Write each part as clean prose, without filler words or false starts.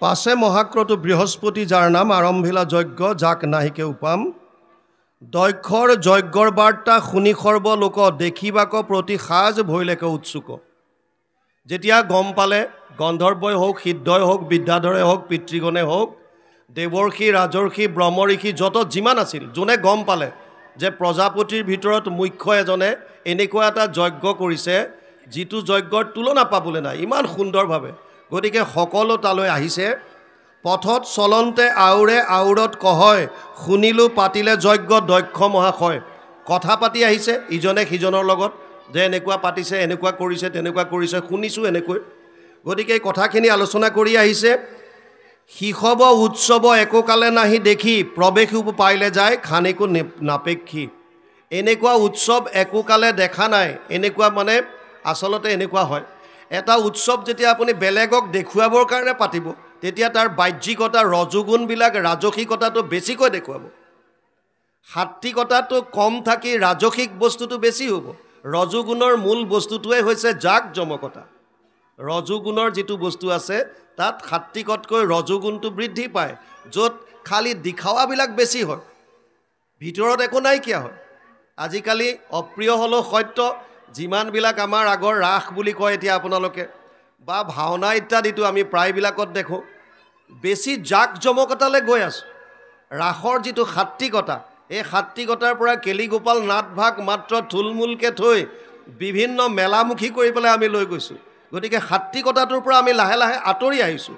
পাছে মহাক্ৰতু বৃহস্পতি যাৰ নাম আৰম্ভিলা যজ্ঞ যাক নাহিকে উপাম দক্ষৰ যজ্ঞৰ বাৰ্তা শুনি সৰ্বলোক দেখিবাক প্ৰতি সাজ ভৈলেকে উৎসুক। যেতিয়া গম পালে গন্ধৰ্বই হওক সিদ্ধই হওক বিদ্যাধৰে হওক পিতৃগণে হওক দেৱৰ্ষি ৰাজৰ্ষি ব্ৰহ্মঋষি যত যিমান আছিল যোনে গম পালে যে প্ৰজাপতিৰ ভিতৰত মুখ্য এজনে এনেকুৱা এটা যজ্ঞ কৰিছে যিটো যজ্ঞৰ তুলনা পাবলৈ নাই ইমান সুন্দৰভাৱে, গতিকে সকলো তালৈ আহিছে। পথত চলন্তে আউৰে আউৰত কহয় শুনিলোঁ পাতিলে যজ্ঞ দক্ষ মহাশয়। কথা পাতি আহিছে ইজনে সিজনৰ লগত যে এনেকুৱা পাতিছে এনেকুৱা কৰিছে তেনেকুৱা কৰিছে শুনিছোঁ এনেকৈ, গতিকে এই কথাখিনি আলোচনা কৰি আহিছে। শিশৱ উৎসৱ একোকালে নাহি দেখি প্ৰৱেশো পাইলে যায় খানিকো নাপেক্ষী। এনেকুৱা উৎসৱ একোকালে দেখা নাই, এনেকুৱা মানে আচলতে এনেকুৱা হয় এটা উৎসৱ যেতিয়া আপুনি বেলেগক দেখুৱাবৰ কাৰণে পাতিব তেতিয়া তাৰ বাহ্যিকতা ৰজগুণবিলাক ৰাজসিকতাটো বেছিকৈ দেখুৱাব, সাত্বিকতাটো কম থাকি ৰাজসিক বস্তুটো বেছি হ'ব। ৰজগুণৰ মূল বস্তুটোৱে হৈছে জাক জমকতা। ৰজগুণৰ যিটো বস্তু আছে তাত সাত্বিকতকৈ ৰজগুণটো বৃদ্ধি পায়, য'ত খালি দিখাৱাবিলাক বেছি হয় ভিতৰত একো নাইকিয়া হয়। আজিকালি অপ্ৰিয় হ'লেও সত্য যিমানবিলাক আমাৰ আগৰ ৰাস বুলি কয় এতিয়া আপোনালোকে বা ভাওনা ইত্যাদিটো আমি প্ৰায়বিলাকত দেখোঁ বেছি জাক জমকতালৈ গৈ আছোঁ। ৰাসৰ যিটো সাত্বিকতা এই সাত্বিকতাৰ পৰা কেলিগোপাল নাটভাগ মাত্ৰ থুলমূলকৈ থৈ বিভিন্ন মেলামুখী কৰি পেলাই আমি লৈ গৈছোঁ। গতিকে সাত্বিকতাটোৰ পৰা আমি লাহে লাহে আঁতৰি আহিছোঁ।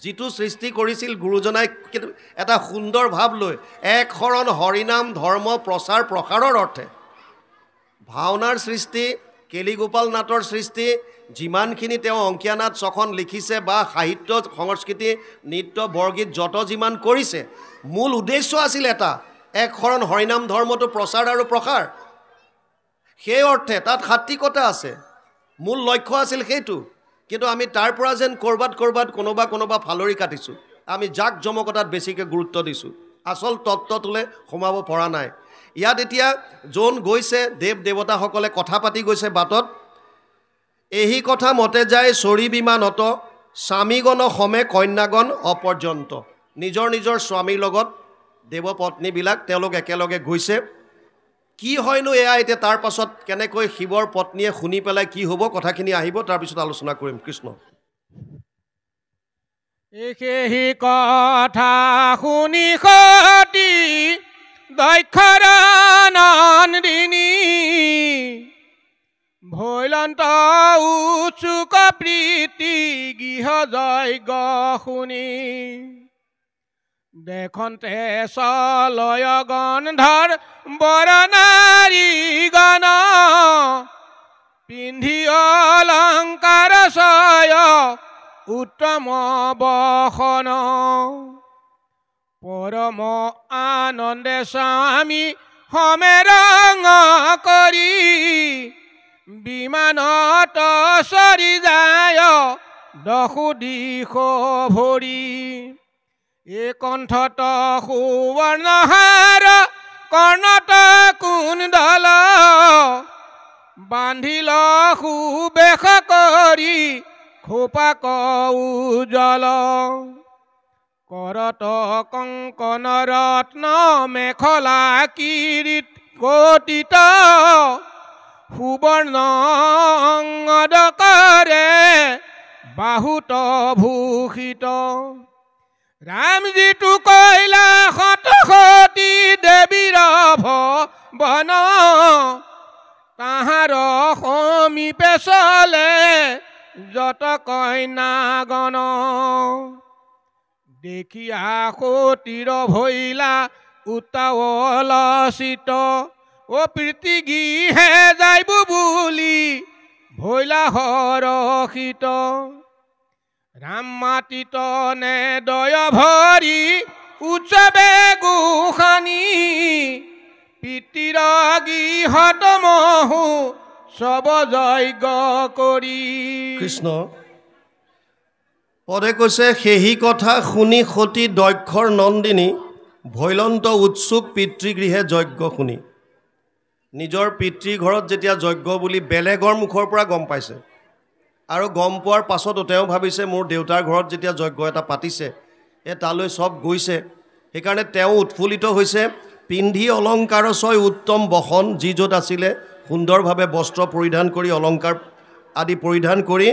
যিটো সৃষ্টি কৰিছিল গুৰুজনাই এটা সুন্দৰ ভাৱ লৈ এক শৰণ হৰিনাম ধৰ্ম প্ৰচাৰ প্ৰসাৰৰ অৰ্থে ভাওনাৰ সৃষ্টি কেলিগোপাল নাটৰ সৃষ্টি যিমানখিনি তেওঁ অংকীয়া নাট ছখন লিখিছে বা সাহিত্য সংস্কৃতি নৃত্য বৰগীত যত যিমান কৰিছে মূল উদ্দেশ্য আছিল এটা এক শৰণ হৰিনাম ধৰ্মটো প্ৰচাৰ আৰু প্ৰসাৰ। সেই অৰ্থে তাত সাত্বিকতা আছে, মূল লক্ষ্য আছিল সেইটো। কিন্তু আমি তাৰ পৰা যেন ক'ৰবাত কোনোবা ফালৰি কাটিছোঁ, আমি জাক জমকতাত বেছিকৈ গুৰুত্ব দিছোঁ, আচল তত্ত্বটোলৈ সোমাব পৰা নাই। ইয়াত এতিয়া যোন গৈছে দেৱ দেৱতাসকলে কথা পাতি গৈছে বাটত, এই কথা মতে যায় চৰি বিমানত স্বামীগণ সমে কন্যাগণ অপৰ্যন্ত। নিজৰ নিজৰ স্বামীৰ লগত দেৱপত্নীবিলাক তেওঁলোক একেলগে গৈছে। কি হয়নো এয়া এতিয়া তাৰ পাছত কেনেকৈ শিৱৰ পত্নীয়ে শুনি পেলাই কি হ'ব কথাখিনি আহিব, তাৰপিছত আলোচনা কৰিম। কৃষ্ণ। সেই কথা শুনি সতী দক্ষৰ নন্দিনী ভৈলন্ত উৎসুক প্ৰীতি গৃহ যজ্ঞ শুনি দেখন্তে চলয় গন্ধৰ বৰ নাৰী গণ পিন্ধি অলংকাৰ ছয় উত্তম বসন পৰম আনন্দে স্বামী সমেৰং কৰি বিমানত চৰি যায় দশো দিশ ভৰি এই কণ্ঠত সুবৰ্ণহাৰ কৰ্ণত কুণ্ডল বান্ধিল সুবেশ কৰি খোপাক উজ্জ্বল কৰত কংকন ৰত্ন মেখলা কিৰীট কটিত সুবৰ্ণ অঙ্গদকৰে বাহুত ভূষিত ৰামজিতু কৈলাসত সতী দেৱীৰ ভৱন তাহাৰ সমীপে চলে যত কন্যাগণ দেখিয়া সতীৰ ভৈলা উতাৱলচিত ও প্ৰীতি গৃহে যাইব বুলি ভৈলা হৰষিত ৰাম মাতিত নে দয় ভৰি উৎসৱে গোসানী পিতৃৰ গৃহত মহু সব যজ্ঞ কৰি। কৃষ্ণ পদে কৈছে সেই কথা শুনি সতী দক্ষৰ নন্দিনী ভৈলন্ত উৎসুক পিতৃগৃহে যজ্ঞ শুনি। নিজৰ পিতৃঘৰত যেতিয়া যজ্ঞ বুলি বেলেগৰ মুখৰ পৰা গম পাইছে, আৰু গম পোৱাৰ পাছতো তেওঁ ভাবিছে মোৰ দেউতাৰ ঘৰত যেতিয়া যজ্ঞ এটা পাতিছে তালৈ চব গৈছে, সেইকাৰণে তেওঁ উৎফুল্লিত হৈছে। পিন্ধি অলংকাৰ ছয় উত্তম বসন, যি য'ত আছিলে সুন্দৰভাৱে বস্ত্ৰ পৰিধান কৰি অলংকাৰ আদি পৰিধান কৰি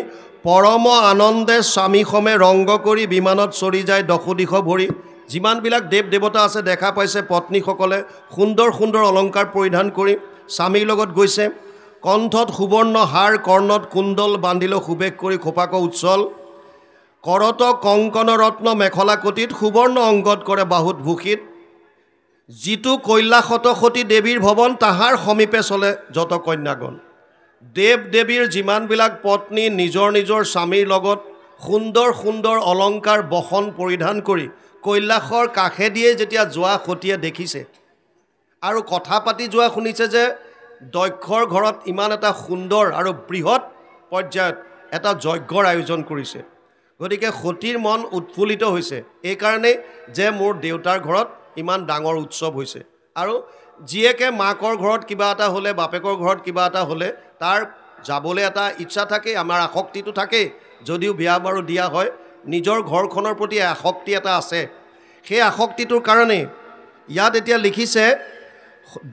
পৰম আনন্দে স্বামীসমে ৰংগ কৰি বিমানত চৰি যায় দশোদিশ ভৰি। যিমানবিলাক দেৱ দেৱতা আছে দেখা পাইছে পত্নীসকলে সুন্দৰ সুন্দৰ অলংকাৰ পৰিধান কৰি স্বামীৰ লগত গৈছে। কণ্ঠত সুবৰ্ণ হাৰ, কৰ্ণত কুণ্ডল বান্ধিল সুবেশ কৰি খোপাক উচ্ছল, কৰত কংকন ৰত্ন মেখলা কটিত, সুবৰ্ণ অংগত কৰে বাহুত ভূষিত। যিটো কৈলাসত সতী দেৱীৰ ভৱন, তাহাৰ সমীপে চলে যত কন্যাগণ। দেৱ দেৱীৰ যিমানবিলাক পত্নী নিজৰ নিজৰ স্বামীৰ লগত সুন্দৰ সুন্দৰ অলংকাৰ বসন পৰিধান কৰি কৈলাসৰ কাষেদিয়ে যেতিয়া যোৱা সতীয়ে দেখিছে আৰু কথা পাতি যোৱা শুনিছে যে দক্ষৰ ঘৰত ইমান এটা সুন্দৰ আৰু বৃহৎ পৰ্যায়ত এটা যজ্ঞৰ আয়োজন কৰিছে, গতিকে সতীৰ মন উৎফুল্লিত হৈছে এইকাৰণেই যে মোৰ দেউতাৰ ঘৰত ইমান ডাঙৰ উৎসৱ হৈছে। আৰু জীয়েকে মাকৰ ঘৰত কিবা এটা হ'লে, বাপেকৰ ঘৰত কিবা এটা হ'লে তাৰ যাবলৈ এটা ইচ্ছা থাকে, আমাৰ আসক্তিটো থাকে। যদিও বিয়া বাৰু দিয়া হয়, নিজৰ ঘৰখনৰ প্ৰতি আসক্তি এটা আছে। সেই আসক্তিটোৰ কাৰণে ইয়াত এতিয়া লিখিছে,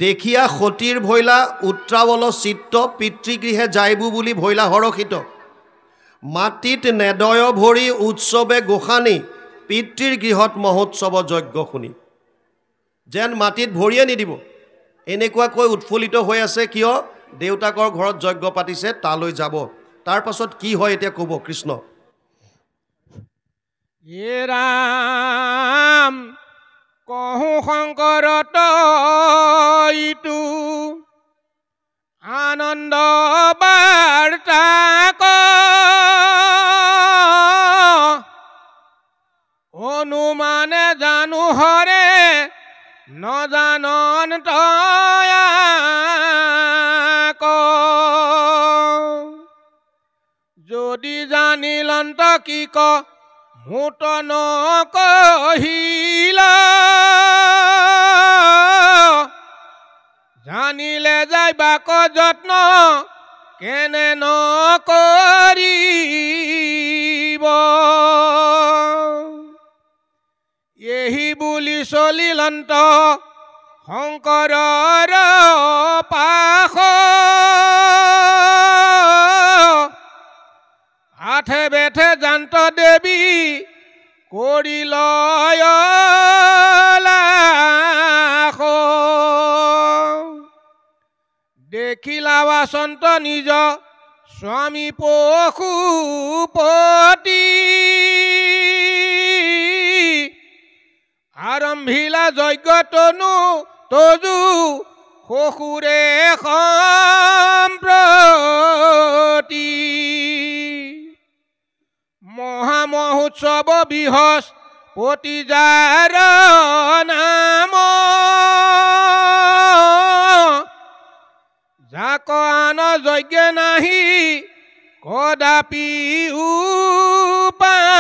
দেখিয়া সতীৰ ভৈলা উত্ৰাৱল চিত্ত, পিতৃগৃহে যাইবু বুলি ভৈলা হৰষিত। মাটিত নেদয় ভৰি উৎসৱে গোসানী, পিতৃৰ গৃহত মহোৎসৱ যজ্ঞ শুনি। যেন মাটিত ভৰিয়ে নিদিব এনেকুৱাকৈ উৎফুল্লিত হৈ আছে। কিয়? দেউতাকৰ ঘৰত যজ্ঞ পাতিছে, তালৈ যাব। তাৰ পাছত কি হয় এতিয়া ক'ব কৃষ্ণ। হে ৰাম কহো শংকৰত ইটো, আনন্দ বাৰ্তা ক অনুমানে জানো হৰে, নজানন তয়া ক। যদি জানিলন্ত কি ক মুত নকহিল, জানিলে যাইবাক যত্ন কেনে নকৰিব। এহি বুলি চলিলন্ত শংকৰৰ পাশ, আঠে বেঠে জান্ত দেৱী কৰিল লাখ। দেখিলা বাসন্ত নিজ স্বামী পশুপতি, আৰম্ভিলা যজ্ঞ তনু তজু শশুৰে সম্প্ৰতি। মহামহোৎসৱ বৃহস্পতি যাৰ নাম, যাক আন যজ্ঞ নাহি কদাপি উপাম।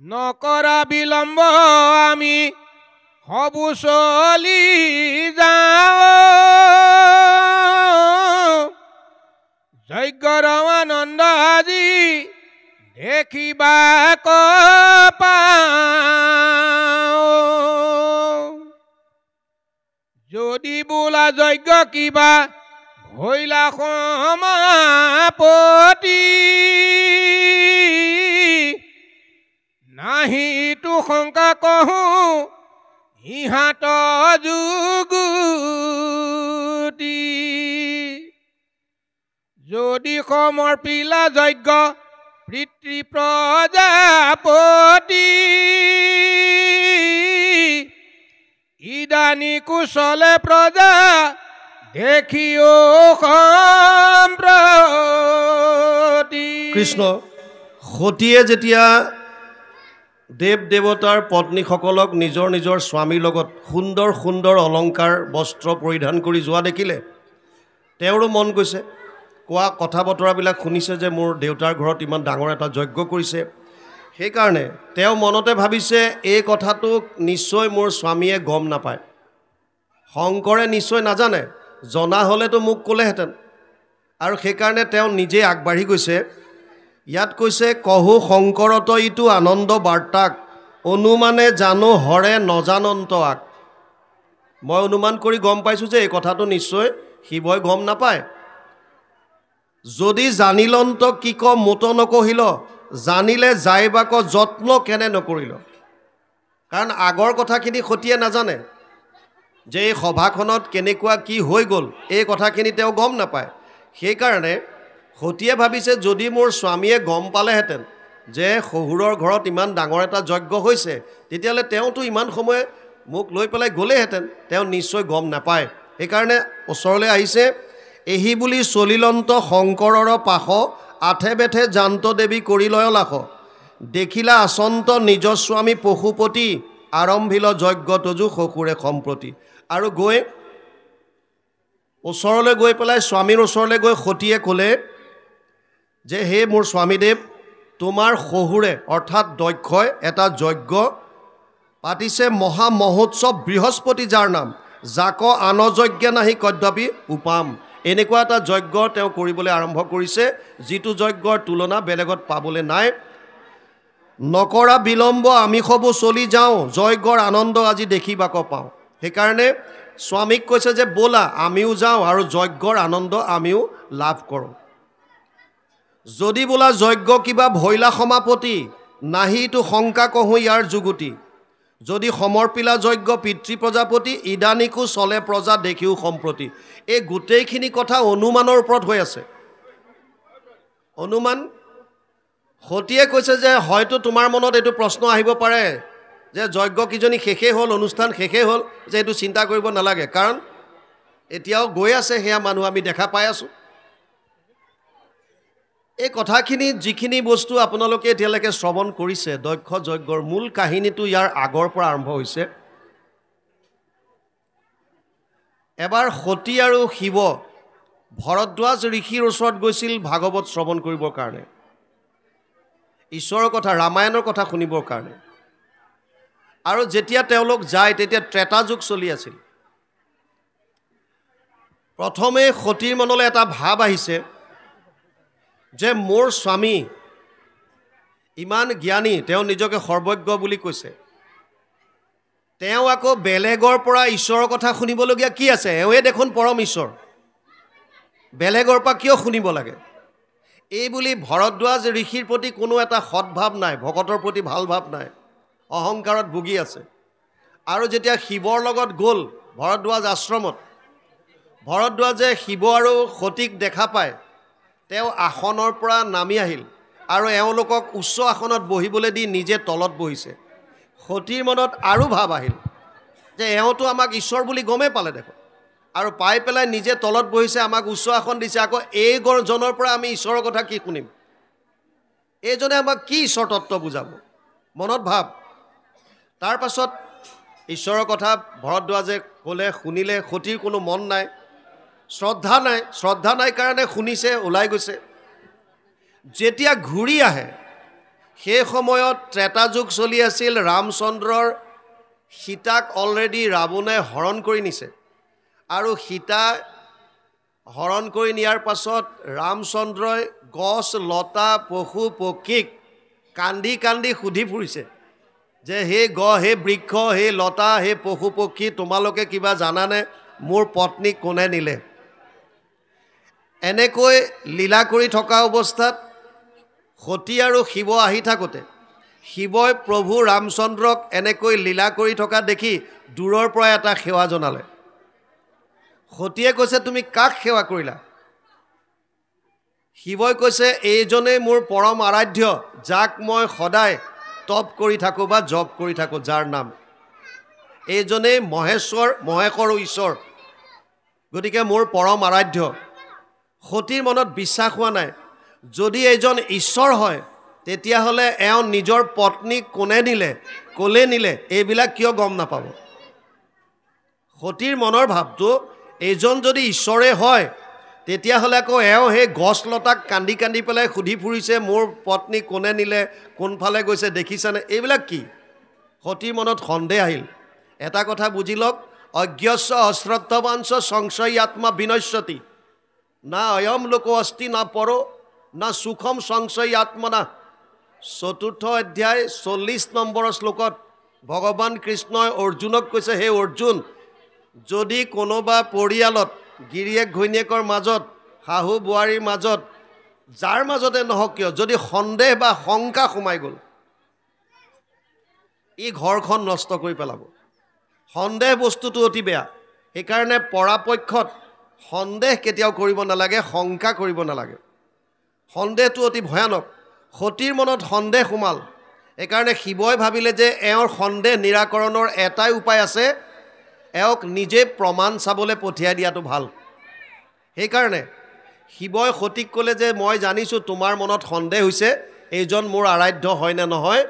নকৰা বিলম্ব আমি হবু চলি যাওঁ, যজ্ঞৰ আনন্দ আজি দেখিবাক পাওঁ। যদি বোলা যজ্ঞ কিবা ভৈলা সমাপতি, নাহিটো শংকা কহোঁ ইহাত যুগুতি। যদি সমৰ্পিলা যজ্ঞ পিতৃ প্ৰজাপতি, ইদানী কুশলে প্ৰজা দেখিও সম্প্ৰতি। কৃষ্ণ সতীয়ে যেতিয়া দেৱ দেৱতাৰ পত্নীসকলক নিজৰ নিজৰ স্বামীৰ লগত সুন্দৰ সুন্দৰ অলংকাৰ বস্ত্ৰ পৰিধান কৰি যোৱা দেখিলে তেওঁৰো মন গৈছে। কোৱা কথা বতৰাবিলাক শুনিছে যে মোৰ দেউতাৰ ঘৰত ইমান ডাঙৰ এটা যজ্ঞ কৰিছে, সেইকাৰণে তেওঁ মনতে ভাবিছে এই কথাটো নিশ্চয় মোৰ স্বামীয়ে গম নাপায়, শংকৰে নিশ্চয় নাজানে, জনা হ'লেতো মোক ক'লেহেঁতেন। আৰু সেইকাৰণে তেওঁ নিজে আগবাঢ়ি গৈছে। ইয়াত কৈছে কহু শংকৰত ইটো আনন্দ বাৰ্তাক অনুমানে জানো হৰে নজানন্ত আক। মই অনুমান কৰি গম পাইছোঁ যে এই কথাটো নিশ্চয় শিৱই গম নাপায়। যদি জানিলন্ত কি ক মোত নকহিল, জানিলে যাইবাক যত্ন কেনে নকৰিল। কাৰণ আগৰ কথাখিনি সতীয়ে নাজানে যে এই সভাখনত কেনেকুৱা কি হৈ গ'ল, এই কথাখিনি তেওঁ গম নাপায়। সেইকাৰণে সতীয়ে ভাবিছে যদি মোৰ স্বামীয়ে গম পালেহেঁতেন যে শহুৰৰ ঘৰত ইমান ডাঙৰ এটা যজ্ঞ হৈছে, তেতিয়াহ'লে তেওঁতো ইমান সময় মোক লৈ পেলাই গ'লেহেঁতেন, তেওঁ নিশ্চয় গম নাপায়। সেইকাৰণে ওচৰলৈ আহিছে। এহি বুলি চলিলন্ত শংকৰৰ পাশ, আঠে বেঠে জান্ত দেৱী কৰি লয় লাখ। দেখিলা আচন্ত নিজ স্বামী পশুপতি, আৰম্ভিল যজ্ঞ তজু শশুৰে সম্প্ৰতি। আৰু গৈ ওচৰলৈ গৈ পেলাই স্বামীৰ ওচৰলৈ গৈ সতীয়ে ক'লে যে হে মোৰ স্বামীদেৱ, তোমাৰ শহুৰে অৰ্থাৎ দক্ষই এটা যজ্ঞ পাতিছে, মহা মহোৎসৱ বৃহস্পতি যাৰ নাম, যাক আন যজ্ঞ নাহি কদ্যপি উপাম। এনেকুৱা এটা যজ্ঞ তেওঁ কৰিবলৈ আৰম্ভ কৰিছে যিটো যজ্ঞৰ তুলনা বেলেগত পাবলৈ নাই। নকৰা বিলম্ব আমি সবো চলি যাওঁ, যজ্ঞৰ আনন্দ আজি দেখিবাক পাওঁ। সেইকাৰণে স্বামীক কৈছে যে ব'লা আমিও যাওঁ আৰু যজ্ঞৰ আনন্দ আমিও লাভ কৰোঁ। যদি বোলা যজ্ঞ কিবা ভৈলা সমাপতি, নাহিটো শংকা কহোঁ ইয়াৰ যুগুতি। যদি সমৰ্পিলা যজ্ঞ পিতৃ প্ৰজাপতি, ইদানিকো চলে প্ৰজা দেখিও সম্প্ৰতি। এই গোটেইখিনি কথা অনুমানৰ ওপৰত হৈ আছে। অনুমান সতীয়ে কৈছে যে হয়তো তোমাৰ মনত এইটো প্ৰশ্ন আহিব পাৰে যে যজ্ঞ কিজনী শেষেই হ'ল, অনুষ্ঠান শেষেই হ'ল, যে এইটো চিন্তা কৰিব নালাগে, কাৰণ এতিয়াও গৈ আছে, সেয়া মানুহ আমি দেখা পাই আছোঁ। এই কথাখিনি যিখিনি বস্তু আপোনালোকে এতিয়ালৈকে শ্ৰৱণ কৰিছে, দক্ষ যজ্ঞৰ মূল কাহিনীটো ইয়াৰ আগৰ পৰা আৰম্ভ হৈছে। এবাৰ সতী আৰু শিৱ ভৰদ্বাজ ঋষিৰ ওচৰত গৈছিল ভাগৱত শ্ৰৱণ কৰিবৰ কাৰণে, ঈশ্বৰৰ কথা ৰামায়ণৰ কথা শুনিবৰ কাৰণে। আৰু যেতিয়া তেওঁলোক যায় তেতিয়া ত্ৰেতা যুগ চলি আছিল। প্ৰথমে সতীৰ মনলৈ এটা ভাৱ আহিছে যে মোৰ স্বামী ইমান জ্ঞানী, তেওঁ নিজকে সৰ্বজ্ঞ বুলি কৈছে, তেওঁ আকৌ বেলেগৰ পৰা ঈশ্বৰৰ কথা শুনিবলগীয়া কি আছে? এওঁৱে দেখোন পৰম ঈশ্বৰ, বেলেগৰ পৰা কিয় শুনিব লাগে? এই বুলি ভৰদ্বাজ ঋষিৰ প্ৰতি কোনো এটা সদ্ভাৱ নাই, ভকতৰ প্ৰতি ভাল ভাৱ নাই, অহংকাৰত ভুগি আছে। আৰু যেতিয়া শিৱৰ লগত গ'ল ভৰদ্বাজ আশ্ৰমত, ভৰদ্বাজে শিৱ আৰু সতীক দেখা পায়, তেওঁ আসনৰ পৰা নামি আহিল আৰু এওঁলোকক উচ্চ আসনত বহিবলৈ দি নিজে তলত বহিছে। সতীৰ মনত আৰু ভাৱ আহিল যে এওঁতো আমাক ঈশ্বৰ বুলি গমেই পালে দেখোন, আৰু পাই পেলাই নিজে তলত বহিছে, আমাক উচ্চ আসন দিছে, আকৌ এইজনৰ পৰা আমি ঈশ্বৰৰ কথা কি শুনিম? এইজনে আমাক কি ঈশ্বৰ তত্ত্ব বুজাব? মনত ভাৱ। তাৰ পাছত ঈশ্বৰৰ কথা ভৰদ্বাজে ক'লে, শুনিলে। সতীৰ কোনো মন নাই, শ্ৰদ্ধা নাই, শ্ৰদ্ধা নাই কাৰণে শুনিছে, ওলাই গৈছে। যেতিয়া ঘূৰি আহে সেই সময়ত ত্ৰেতা যুগ চলি আছিল। ৰামচন্দ্ৰৰ সীতাক অলৰেডি ৰাৱণে হৰণ কৰি নিছে, আৰু সীতা হৰণ কৰি নিয়াৰ পাছত ৰামচন্দ্ৰই গছ লতা পশু পক্ষীক কান্দি কান্দি সুধি ফুৰিছে যে হে হে বৃক্ষ, হে লতা, হে পশু পক্ষী, তোমালোকে কিবা জানানে? মোৰ পত্নীক কোনে নিলে? এনেকৈ লীলা কৰি থকা অৱস্থাত সতী আৰু শিৱ আহি থাকোঁতে শিৱই প্ৰভু ৰামচন্দ্ৰক এনেকৈ লীলা কৰি থকা দেখি দূৰৰ পৰা এটা সেৱা জনালে। সতীয়ে কৈছে তুমি কাক সেৱা কৰিলা? শিৱই কৈছে এইজনেই মোৰ পৰম আৰাধ্য, যাক মই সদায় তপ কৰি থাকোঁ বা জপ কৰি থাকোঁ, যাৰ নাম এইজনেই মহেশ্বৰ, মহেশ্বৰো ঈশ্বৰ, গতিকে মোৰ পৰম আৰাধ্য। সতীৰ মনত বিশ্বাস হোৱা নাই, যদি এইজন ঈশ্বৰ হয় তেতিয়াহ'লে এওঁ নিজৰ পত্নীক কোনে নিলে, ক'লে নিলে, এইবিলাক কিয় গম নাপাব? সতীৰ মনৰ ভাৱটো, এইজন যদি ঈশ্বৰে হয় তেতিয়াহ'লে আকৌ এওঁ সেই গছ লতাক কান্দি কান্দি পেলাই সুধি ফুৰিছে মোৰ পত্নী কোনে নিলে, কোনফালে গৈছে, দেখিছানে? এইবিলাক কি? সতীৰ মনত সন্দেহ আহিল। এটা কথা বুজি লওক, অজ্ঞস্য অশ্ৰদ্ধবাঞ্চ সংশয়ী আত্মা বিনশ্যতি। না অয়ম লোক অস্তি না পৰ না সুখম সংশয় আত্মনা 4ৰ্থ অধ্যায় 40 নম্বৰৰ শ্লোকত ভগৱান কৃষ্ণই অৰ্জুনক কৈছে হে অৰ্জুন যদি কোনোবা পৰিয়ালত গিৰিয়েক ঘৈণীয়েকৰ মাজত শাহু বোৱাৰীৰ মাজত যাৰ মাজতে নহওক কিয় যদি সন্দেহ বা শংকা সোমাই গ'ল ই ঘৰখন নষ্ট কৰি পেলাব সন্দেহ বস্তুটো অতি বেয়া সেইকাৰণে পৰাপক্ষত সন্দেহ কেতিয়াও কৰিব নালাগে শংকা কৰিব নালাগে সন্দেহটো অতি ভয়ানক সতীৰ মনত সন্দেহ সোমাল এইকাৰণে শিৱই ভাবিলে যে এওঁৰ সন্দেহ নিৰাকৰণৰ এটাই উপায় আছে এওঁক নিজে প্ৰমাণ চাবলৈ পঠিয়াই দিয়াটো ভাল সেইকাৰণে শিৱই সতীক ক'লে যে মই জানিছোঁ তোমাৰ মনত সন্দেহ হৈছে এইজন মোৰ আৰাধ্য হয় নে নহয়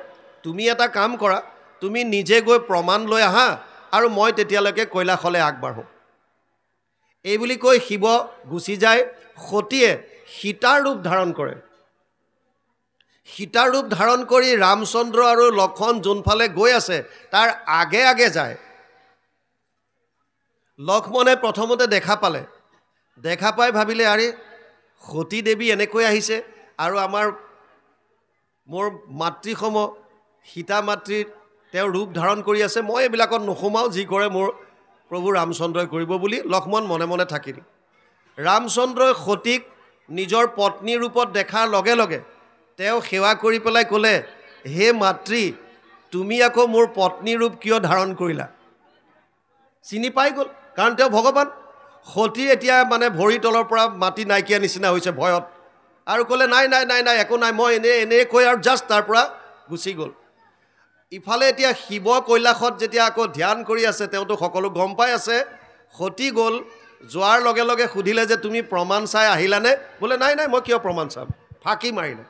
তুমি এটা কাম কৰা তুমি নিজে গৈ প্ৰমাণ লৈ আহা আৰু মই তেতিয়ালৈকে কৈলাশলৈ আগবাঢ়ো এই বুলি কৈ শিৱ গুচি যায় সতীয়ে সীতাৰ ৰূপ ধাৰণ কৰে সীতাৰ ৰূপ ধাৰণ কৰি ৰামচন্দ্ৰ আৰু লক্ষণ যোনফালে গৈ আছে তাৰ আগে আগে যায় লক্ষ্মণে প্ৰথমতে দেখা পালে দেখা পাই ভাবিলে আৰে সতী দেৱী এনেকৈ আহিছে আৰু মোৰ মাতৃসম সীতা মাতৃৰ তেওঁ ৰূপ ধাৰণ কৰি আছে মই এইবিলাকত নোসোমাওঁ যি কৰে মোৰ প্ৰভু ৰামচন্দ্ৰই কৰিব বুলি লক্ষ্মণ মনে মনে থাকিল ৰামচন্দ্ৰই সতীক নিজৰ পত্নীৰ ৰূপত দেখাৰ লগে লগে তেওঁ সেৱা কৰি পেলাই ক'লে হে মাতৃ তুমি আকৌ মোৰ পত্নীৰ ৰূপ কিয় ধাৰণ কৰিলা চিনি পাই গ'ল কাৰণ তেওঁ ভগৱান সতী এতিয়া মানে ভৰি তলৰ পৰা মাটি নাইকিয়া নিচিনা হৈছে ভয়ত আৰু ক'লে নাই নাই নাই নাই একো নাই মই এনেই কৈ আৰু জাষ্ট তাৰ পৰা গুচি গ'ল ইফালে এতিয়া শিৱ কৈলাশত যেতিয়া আকৌ ধ্যান কৰি আছে তেওঁতো সকলো গম পাই আছে সতী গ'ল যোৱাৰ লগে লগে সুধিলে যে তুমি প্ৰমাণ চাই আহিলানে বোলে নাই নাই মই কিয় প্ৰমাণ চাম ফাঁকি মাৰিলে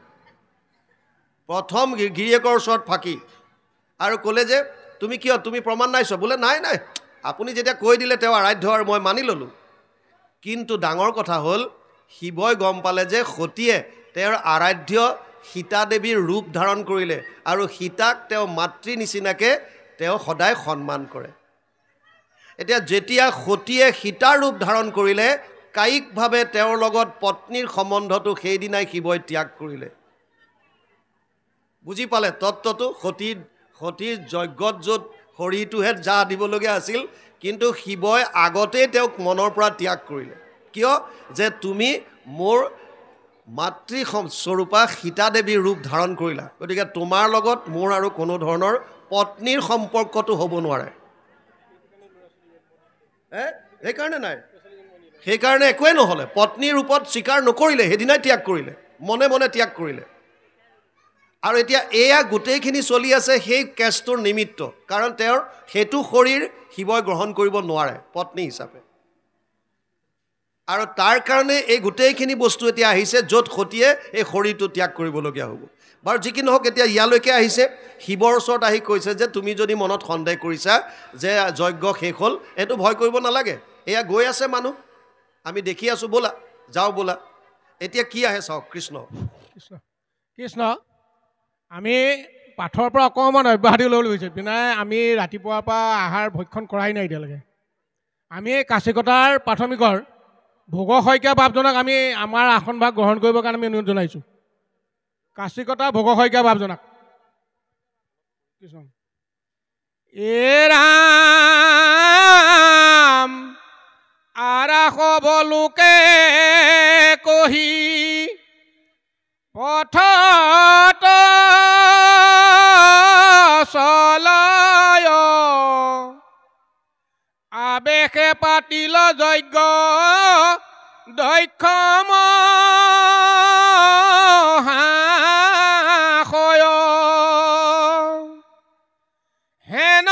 প্ৰথম গিৰিয়েকৰ ওচৰত ফাঁকি আৰু ক'লে যে তুমি প্ৰমাণ নাই চোৱা বোলে নাই নাই আপুনি যেতিয়া কৈ দিলে তেওঁ আৰাধ্য আৰু মই মানি ল'লোঁ কিন্তু ডাঙৰ কথা হ'ল শিৱই গম পালে যে সতীয়ে তেওঁৰ আৰাধ্য সীতা দেৱীৰ ৰূপ ধাৰণ কৰিলে আৰু সীতাক তেওঁ মাতৃ নিচিনাকৈ তেওঁ সদায় সন্মান কৰে এতিয়া যেতিয়া সতীয়ে সীতাৰ ৰূপ ধাৰণ কৰিলে কায়িকভাৱে তেওঁৰ লগত পত্নীৰ সম্বন্ধটো সেইদিনাই শিৱই ত্যাগ কৰিলে বুজি পালে তত্ত্বটো সতীৰ যজ্ঞত য'ত শৰীৰটোহে যা দিবলগীয়া আছিল কিন্তু শিৱই আগতেই তেওঁক মনৰ পৰা ত্যাগ কৰিলে কিয় যে তুমি মোৰ মাতৃ স্বৰূপা সীতা দেৱীৰ ৰূপ ধাৰণ কৰিলা গতিকে তোমাৰ লগত মোৰ আৰু কোনো ধৰণৰ পত্নীৰ সম্পৰ্কটো হ'ব নোৱাৰে সেইকাৰণে একোৱে নহ'লে পত্নীৰ ৰূপত স্বীকাৰ নকৰিলে সেইদিনাই ত্যাগ কৰিলে মনে মনে ত্যাগ কৰিলে আৰু এতিয়া এয়া গোটেইখিনি চলি আছে সেই কেছটোৰ নিমিত্ত কাৰণ তেওঁৰ সেইটো শৰীৰ শিৱই গ্ৰহণ কৰিব নোৱাৰে পত্নী হিচাপে আৰু তাৰ কাৰণে এই গোটেইখিনি বস্তু এতিয়া আহিছে য'ত সতীয়ে এই শৰীৰটো ত্যাগ কৰিবলগীয়া হ'ব বাৰু যি কি নহওক এতিয়া ইয়ালৈকে আহিছে শিৱৰ ওচৰত আহি কৈছে যে তুমি যদি মনত সন্দেহ কৰিছা যে যজ্ঞ শেষ হ'ল এইটো ভয় কৰিব নালাগে এয়া গৈ আছে মানুহ আমি দেখি আছোঁ ব'লা যাওঁ ব'লা এতিয়া কি আহে চাওক কৃষ্ণ কৃষ্ণ আমি পাঠৰ পৰা অকণমান অব্যাহতি ল'বলৈ গৈছোঁ পিনাই আমি ৰাতিপুৱাৰ পৰা আহাৰ ভক্ষণ কৰাই নাই এতিয়ালৈকে আমি কাশীকতাৰ প্ৰাথমিকৰ ভোগ শইকীয়া বাপজনক আমি আমাৰ আসনভাগ গ্ৰহণ কৰিবৰ কাৰণে আমি অনুৰোধ জনাইছোঁ কাশীকতা ভোগ শইকীয়া বাপজনক কৃষ্ণ এ ৰাম আৰাস বলোকে কহি পথত চলায় আবেশে পাতিল যজ্ঞ দক্ষম হাসয় হেন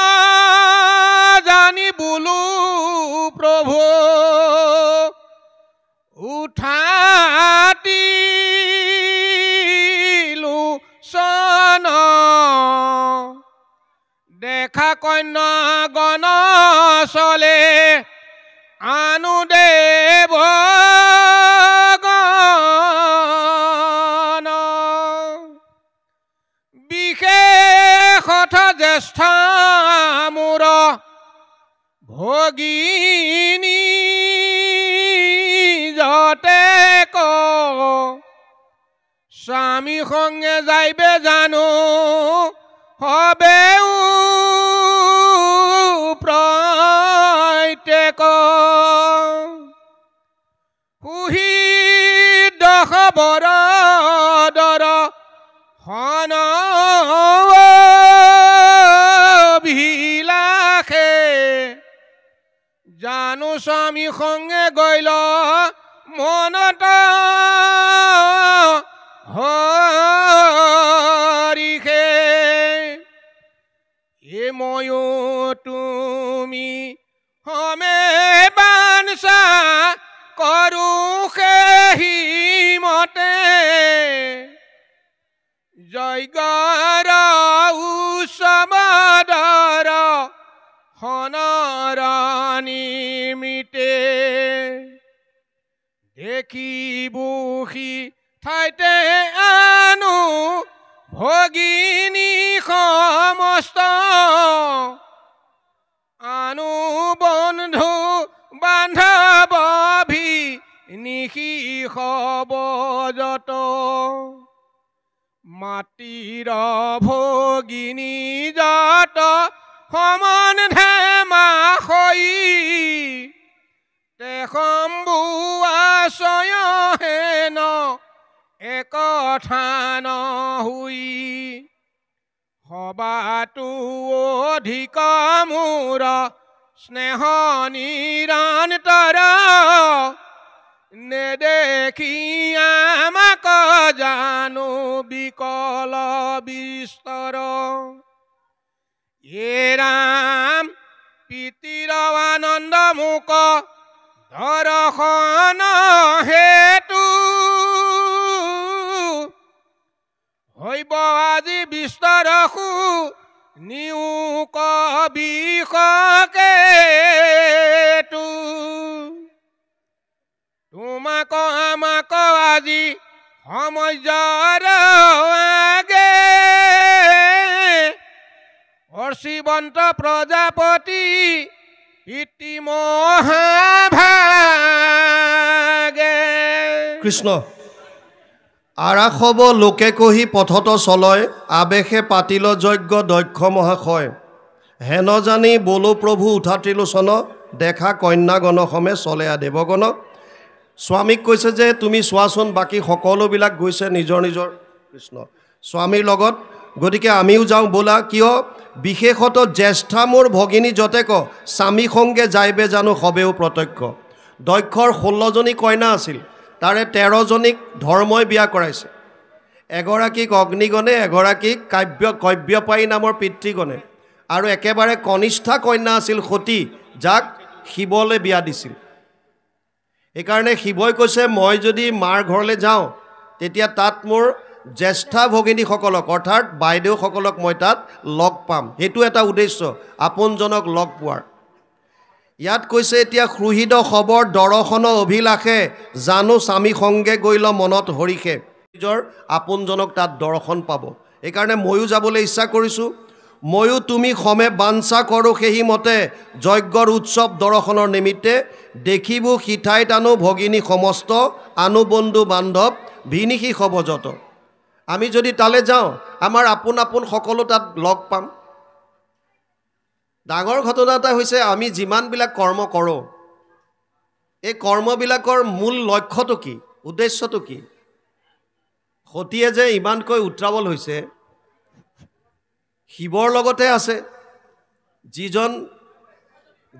জানি বোলো প্ৰভু উঠাতি দেখা কন্যা গণ চলে আনু দেৱ বিশেষত জ্যেষ্ঠ মোৰ ভগিনী জয় মতে ক স্বামী সঙ্গে যাইবে জানো হবেও প্ৰত্যেক সুহি দশ বৰ দৰ হন ভিলাসে জানো স্বামী সঙ্গে গৈল মনত হৰিষে এ ময়ো তুমি হমে বাঞ্ছা কৰো সেই মতে যজ্ঞৰ উৎসৱৰ হনৰ নিমিতে দেখিবুহি ঠাইতে আনো ভগিনী সমস্ত আনো বন্ধু বান্ধৱ নিশি হবজত মাটিৰ ভগিনী যত সমান ধেমা হৈ তে শম্ভু আশ্ৰয় হেন একথা নহুই সবাতো অধিক মোৰ স্নেহ নিৰন্তৰ নেদেখি আমাক জানো বিকল বিস্তৰ এ ৰাম প্ৰীতিৰ আনন্দ মোক দৰ্শন হেতু হৈব আজি বিস্তৰসু নিউ কবিষকেতু তোমাক আমাক আজি সমজৰ আগে অৰ্চিবন্ত প্ৰজাপতি পিতৃ মহাভাগে কৃষ্ণ আৰাখব লোকে কহি পথত চলয় আবেশে পাতিল যজ্ঞ দক্ষ মহাশয় হেন জানি বলো প্ৰভু উঠা ত্ৰিলোচন দেখা কন্যাগণ সমে চলে দেৱগণ স্বামীক কৈছে যে তুমি চোৱাচোন বাকী সকলোবিলাক গৈছে নিজৰ নিজৰ কৃষ্ণ স্বামীৰ লগত গতিকে আমিও যাওঁ বোলা কিয় বিশেষত জ্যেষ্ঠা মোৰ ভগিনী যতেক স্বামী সংগে যাইবে জানো হবেও প্ৰত্যক্ষ দক্ষৰ 16জনী কইনা আছিল তাৰে 13জনীক ধৰ্মই বিয়া কৰাইছে এগৰাকীক অগ্নিগণে এগৰাকীক কব্যপায়ী নামৰ পিতৃগণে আৰু একেবাৰে কনিষ্ঠা কন্যা আছিল সতী যাক শিৱলৈ বিয়া দিছিল এইকাৰণে শিৱই কৈছে মই যদি মাৰ ঘৰলৈ যাওঁ তেতিয়া তাত মোৰ জ্যেষ্ঠা ভগিনীসকলক অৰ্থাৎ বাইদেউসকলক মই তাত লগ পাম সেইটো এটা উদ্দেশ্য আপোনজনক লগ পোৱাৰ ইয়াত কৈছে এতিয়া সুহৃদ খবৰ দৰ্শন অভিলাষে জানো স্বামী সংগে গৈল মনত হৰিষে নিজৰ আপোনজনক তাত দৰ্শন পাব এইকাৰণে ময়ো যাবলৈ ইচ্ছা কৰিছোঁ ময়ো তুমি সমে বাঞ্ছা কৰোঁ সেই মতে যজ্ঞৰ উৎসৱ দৰ্শনৰ নিমিত্তে দেখিব সিঠাইত আনো ভগিনী সমস্ত আনো বন্ধু বান্ধৱ ভিনিশি সবজত আমি যদি তালৈ যাওঁ আমাৰ আপোন আপোন সকলো তাত লগ পাম ডাঙৰ ঘটনা এটা হৈছে আমি যিমানবিলাক কৰ্ম কৰোঁ এই কৰ্মবিলাকৰ মূল লক্ষ্যটো কি উদ্দেশ্যটো কি সতীয়ে যে ইমানকৈ উত্ৰাৱল হৈছে শিৱৰ লগতে আছে যিজন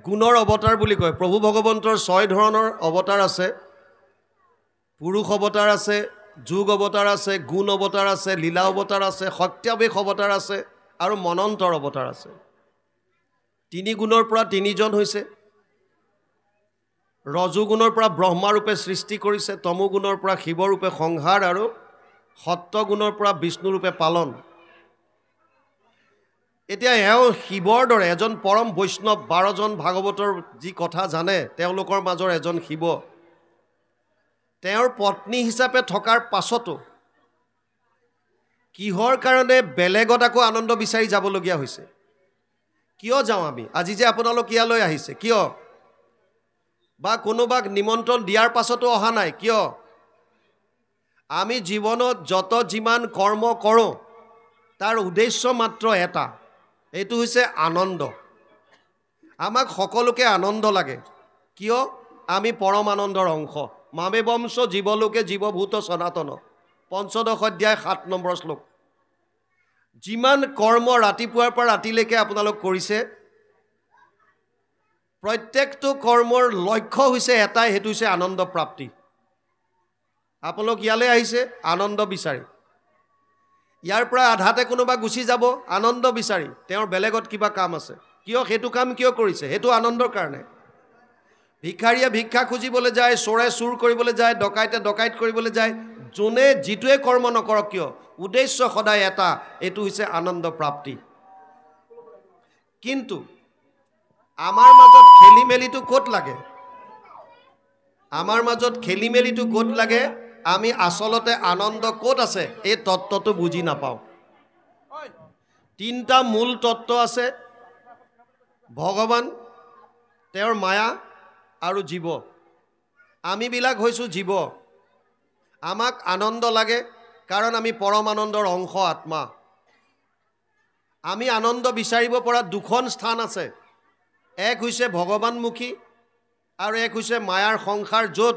গুণৰ অৱতাৰ বুলি কয় প্ৰভু ভগৱন্তৰ 6 ধৰণৰ অৱতাৰ আছে পুৰুষ অৱতাৰ আছে যোগ অৱতাৰ আছে গুণ অৱতাৰ আছে লীলা অৱতাৰ আছে সত্যাৱেশ অৱতাৰ আছে আৰু মনন্তৰ অৱতাৰ আছে 3 গুণৰ পৰা 3জন হৈছে ৰজোগুণৰ পৰা ব্ৰহ্মাৰূপে সৃষ্টি কৰিছে তমোগুণৰ পৰা শিৱৰূপে সংহাৰ আৰু সত্যগুণৰ পৰা বিষ্ণুৰূপে পালন এতিয়া এওঁ শিৱৰ দৰে এজন পৰম বৈষ্ণৱ 12জন ভাগৱতৰ যি কথা জানে তেওঁলোকৰ মাজৰ এজন শিৱ তেওঁৰ পত্নী হিচাপে থকাৰ পাছতো কিহৰ কাৰণে বেলেগত আকৌ আনন্দ বিচাৰি যাবলগীয়া হৈছে কিয় যাওঁ আমি আজি যে আপোনালোক ইয়ালৈ আহিছে কিয় বা কোনোবাক নিমন্ত্ৰণ দিয়াৰ পাছতো অহা নাই কিয় আমি জীৱনত যত যিমান কৰ্ম কৰোঁ তাৰ উদ্দেশ্য মাত্ৰ এটা এইটো হৈছে আনন্দ আমাক সকলোকে আনন্দ লাগে কিয় আমি পৰম আনন্দৰ অংশ মামে বংশ জীৱলোকে জীৱভূত সনাতন ৫৫ অধ্যায় ৭ নম্বৰ শ্লোক যিমান কৰ্ম ৰাতিপুৱাৰ পৰা ৰাতিলৈকে আপোনালোক কৰিছে প্ৰত্যেকটো কৰ্মৰ লক্ষ্য হৈছে এটাই হেতু হৈছে আনন্দ প্ৰাপ্তি আপোনালোক ইয়ালৈ আহিছে আনন্দ বিচাৰি ইয়াৰ পৰা আধাতে কোনোবা গুচি যাব আনন্দ বিচাৰি তেওঁৰ বেলেগত কিবা কাম আছে কিয় হেতু কাম কিয় কৰিছে হেতু আনন্দৰ কাৰণে ভিখাৰীয়ে ভিক্ষা খুজিবলৈ যায় চোৰে চুৰ কৰিবলৈ যায় ডকাইতে ডকাইত কৰিবলৈ যায় যোনে যিটোৱে কৰ্ম নকৰক কিয় উদ্দেশ্য সদায় এটা এইটো হৈছে আনন্দ প্ৰাপ্তি কিন্তু আমাৰ মাজত খেলি মেলিটো ক'ত লাগে আমাৰ মাজত খেলি মেলিটো ক'ত লাগে আমি আসলতে আনন্দ ক'ত আছে এই তত্ত্বটো বুজি নাপাওঁ তিনিটা মূল তত্ত্ব আছে ভগৱান তেওঁৰ মায়া আৰু জীৱ আমিবিলাক হৈছোঁ জীৱ আমাক আনন্দ লাগে কাৰণ আমি পৰম আনন্দৰ অংশ আত্মা আমি আনন্দ বিচাৰিব পৰা দুখন স্থান আছে এক হৈছে ভগৱানমুখী আৰু এক হৈছে মায়াৰ সংসাৰ য'ত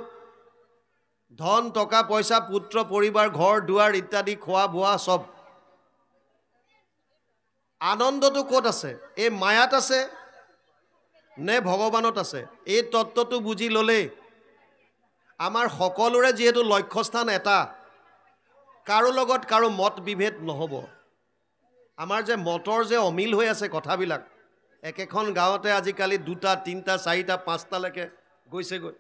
ধন টকা পইচা পুত্ৰ পৰিবাৰ ঘৰ দুৱাৰ ইত্যাদি খোৱা বোৱা সব আনন্দটো ক'ত আছে এই মায়াত আছে নে ভগৱানত আছে এই তত্ত্বটো বুজি ল'লে আমাৰ সকলোৰে যেহেতু লক্ষ্যস্থান এটা কাৰো লগত কাৰো মত বিভেদ নহ'ব আমাৰ যে মতৰ যে অমিল হৈ আছে কথাবিলাক একেখন গাঁৱতে আজিকালি 2টা 3টা 4টা 5টালৈকে গৈছেগৈ